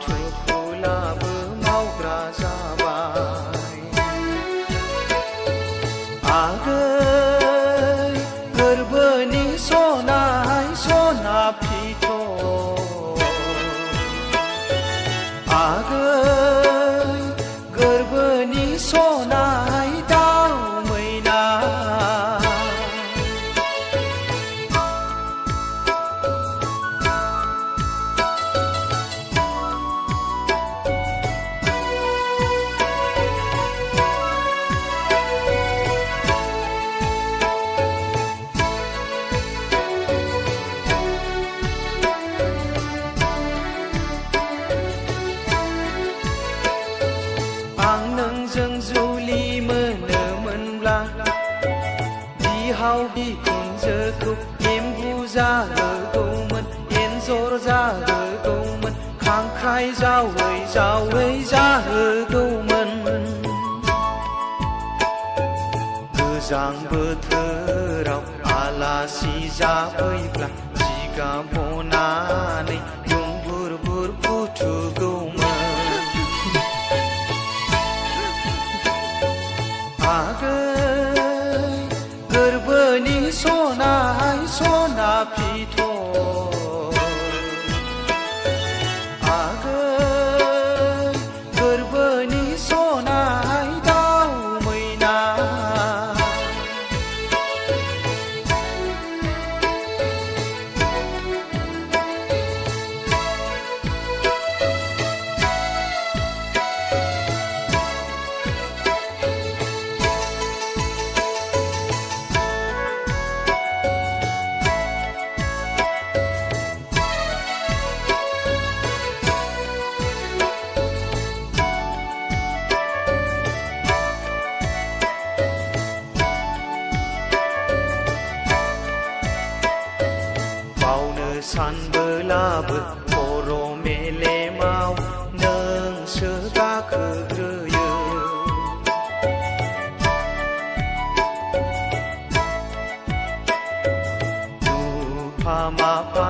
थुखुलाबो मावग्रा जाबाय आगै गोरबोनि सनाय सना फिथ आगै गोरबोनि सनाय दाउ मैना आं नोंजों जुलि मोनोमोनब्ला बिहाव बिखुनजोखौ एम्बु जाहोगौमोन एन्जर जाहोगौमन खांख्राइ जावै जावै जाहोगौमोन गोजां बोथोराव आलासि जाफैब्ला जिगाब बनानै बुर बुर फुथुगौमोन आगै गोरबोनि सनाय सना फिथ आगै गोरबोनि सनाय दाउ मैना बावनो सानबोलाबो खर' मेलेमाव नोंसो गाखोग्रोयो नुफा माफा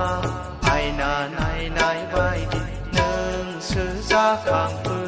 आयना नायनाय बायदि नोंसो जाखांफैयो